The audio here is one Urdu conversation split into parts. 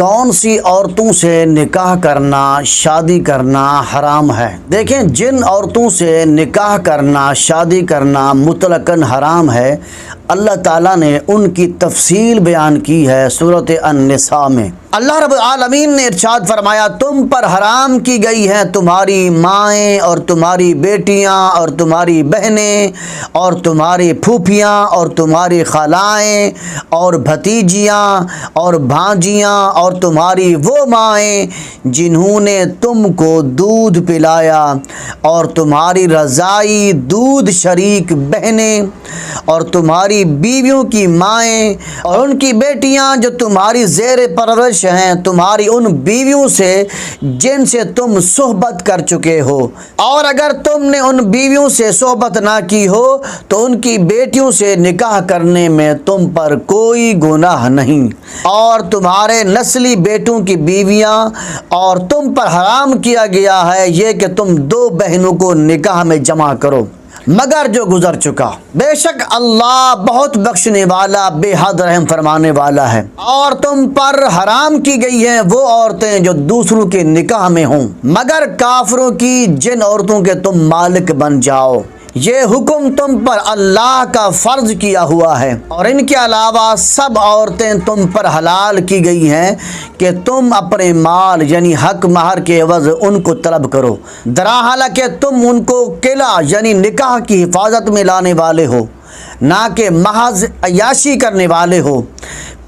کون سی عورتوں سے نکاح کرنا، شادی کرنا حرام ہے؟ دیکھیں، جن عورتوں سے نکاح کرنا، شادی کرنا مطلقاً حرام ہے، اللہ تعالیٰ نے ان کی تفصیل بیان کی ہے سورۃ النساء میں۔ اللہ رب العالمین نے ارشاد فرمایا، تم پر حرام کی گئی ہیں تمہاری مائیں اور تمہاری بیٹیاں اور تمہاری بہنیں اور تمہاری پھوپھیاں اور تمہاری خالائیں اور بھتیجیاں اور بھانجیاں اور تمہاری وہ مائیں جنہوں نے تم کو دودھ پلایا اور تمہاری رضاعی دودھ شریک بہنیں اور تمہاری بیویوں کی مائیں اور ان کی بیٹیاں جو تمہاری زیر پرورش ہیں، تمہاری ان بیویوں سے جن سے تم صحبت کر چکے ہو، اور اگر تم نے ان بیویوں سے صحبت نہ کی ہو تو ان کی بیٹیوں سے نکاح کرنے میں تم پر کوئی گناہ نہیں، اور تمہارے نسلی بیٹوں کی بیویاں، اور تم پر حرام کیا گیا ہے یہ کہ تم دو بہنوں کو نکاح میں جمع کرو مگر جو گزر چکا، بے شک اللہ بہت بخشنے والا، بے حد رحم فرمانے والا ہے۔ اور تم پر حرام کی گئی ہیں وہ عورتیں جو دوسروں کے نکاح میں ہوں مگر کافروں کی جن عورتوں کے تم مالک بن جاؤ، یہ حکم تم پر اللہ کا فرض کیا ہوا ہے، اور ان کے علاوہ سب عورتیں تم پر حلال کی گئی ہیں کہ تم اپنے مال یعنی حق مہر کے عوض ان کو طلب کرو، درحال کہ تم ان کو قلع یعنی نکاح کی حفاظت میں لانے والے ہو، نہ کہ محض عیاشی کرنے والے ہو۔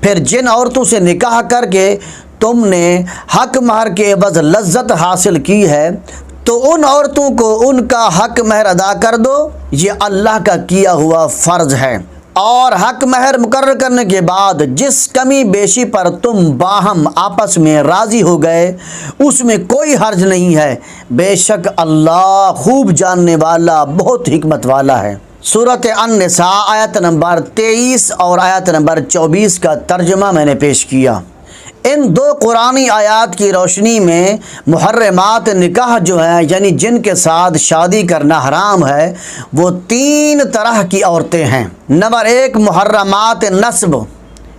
پھر جن عورتوں سے نکاح کر کے تم نے حق مہر کے عوض لذت حاصل کی ہے تو ان عورتوں کو ان کا حق مہر ادا کر دو، یہ اللہ کا کیا ہوا فرض ہے۔ اور حق مہر مقرر کرنے کے بعد جس کمی بیشی پر تم باہم آپس میں راضی ہو گئے اس میں کوئی حرج نہیں ہے، بے شک اللہ خوب جاننے والا، بہت حکمت والا ہے۔ سورۃ النساء آیت نمبر 23 اور آیت نمبر 24 کا ترجمہ میں نے پیش کیا۔ ان دو قرآنی آیات کی روشنی میں محرمات نکاح جو ہیں یعنی جن کے ساتھ شادی کرنا حرام ہے وہ 3 طرح کی عورتیں ہیں۔ نمبر 1، محرمات نسب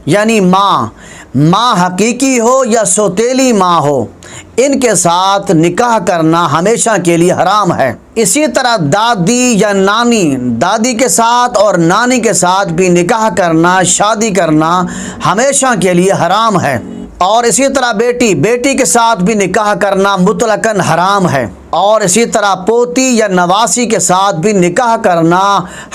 یعنی ماں حقیقی ہو یا سوتیلی ماں ہو، ان کے ساتھ نکاح کرنا ہمیشہ کے لیے حرام ہے۔ اسی طرح دادی یا نانی، دادی کے ساتھ اور نانی کے ساتھ بھی نکاح کرنا، شادی کرنا ہمیشہ کے لیے حرام ہے۔ اور اسی طرح بیٹی کے ساتھ بھی نکاح کرنا مطلقاً حرام ہے، اور اسی طرح پوتی یا نواسی کے ساتھ بھی نکاح کرنا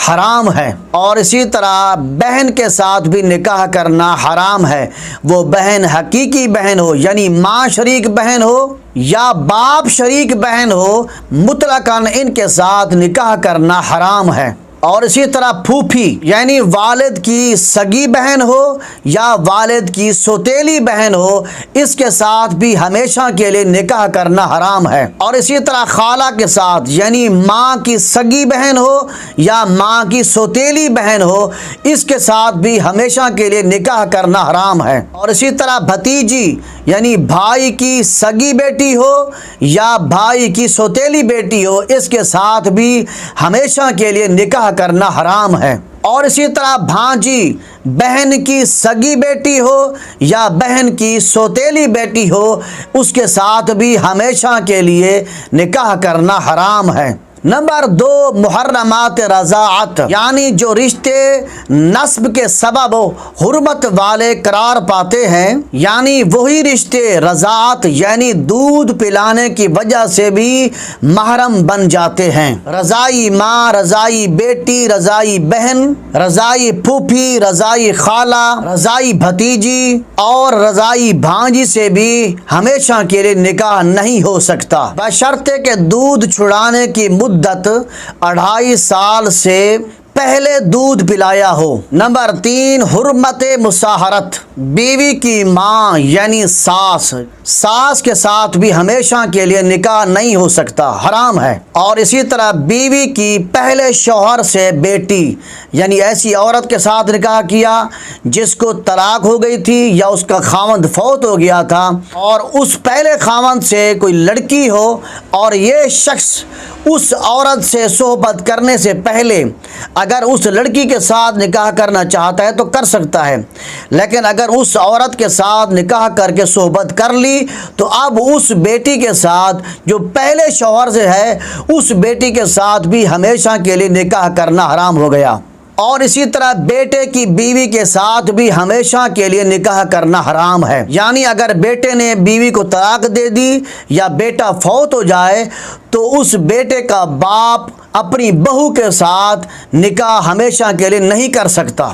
حرام ہے، اور اسی طرح بہن کے ساتھ بھی نکاح کرنا حرام ہے، وہ بہن حقیقی بہن ہو یعنی ماں شریک بہن ہو یا باپ شریک بہن ہو، مطلقاً ان کے ساتھ نکاح کرنا حرام ہے۔ اور اسی طرح پھوپھی یعنی والد کی سگی بہن ہو یا والد کی سوتیلی بہن ہو، اس کے ساتھ بھی ہمیشہ کے لیے نکاح کرنا حرام ہے۔ اور اسی طرح خالہ کے ساتھ یعنی ماں کی سگی بہن ہو یا ماں کی سوتیلی بہن ہو، اس کے ساتھ بھی ہمیشہ کے لیے نکاح کرنا حرام ہے۔ اور اسی طرح بھتیجی یعنی بھائی کی سگی بیٹی ہو یا بھائی کی سوتیلی بیٹی ہو، اس کے ساتھ بھی ہمیشہ کے لیے نکاح کرنا حرام ہے۔ اور اسی طرح بھانجی بہن کی سگی بیٹی ہو یا بہن کی سوتیلی بیٹی ہو، اس کے ساتھ بھی ہمیشہ کے لیے نکاح کرنا حرام ہے۔ نمبر 2، محرمات رضاعت یعنی جو رشتے نسب کے سبب حرمت والے قرار پاتے ہیں، یعنی وہی رشتے رضاعت یعنی دودھ پلانے کی وجہ سے بھی محرم بن جاتے ہیں۔ رضاعی ماں، رضاعی بیٹی، رضاعی بہن، رضاعی پھوپھی، رضاعی خالہ، رضاعی بھتیجی اور رضاعی بھانجی سے بھی ہمیشہ کے لیے نکاح نہیں ہو سکتا، بشرطے کہ دودھ چھڑانے کی مدت 2.5 سال سے پہلے دودھ پلایا ہو۔ نمبر 3، حرمت مصاہرت بیوی کی ماں یعنی ساس کے ساتھ بھی ہمیشہ کے لیے نکاح نہیں ہو سکتا، حرام ہے۔ اور اسی طرح بیوی کی پہلے شوہر سے بیٹی یعنی ایسی عورت کے ساتھ نکاح کیا جس کو طلاق ہو گئی تھی یا اس کا خاوند فوت ہو گیا تھا، اور اس پہلے خاوند سے کوئی لڑکی ہو اور یہ شخص اس عورت سے صحبت کرنے سے پہلے اگر اس لڑکی کے ساتھ نکاح کرنا چاہتا ہے تو کر سکتا ہے، لیکن اگر اس عورت کے ساتھ نکاح کر کے صحبت کر لی تو اب اس بیٹی کے ساتھ جو پہلے شوہر سے ہے اس بیٹی کے ساتھ بھی ہمیشہ کے لیے نکاح کرنا حرام ہو گیا، اور اسی طرح بیٹے کی بیوی کے ساتھ بھی ہمیشہ کے لیے نکاح کرنا حرام ہے۔ یعنی اگر بیٹے نے بیوی کو طلاق دے دی یا بیٹا فوت ہو جائے تو اس بیٹے کا باپ اپنی بہو کے ساتھ نکاح ہمیشہ کے لیے نہیں کر سکتا۔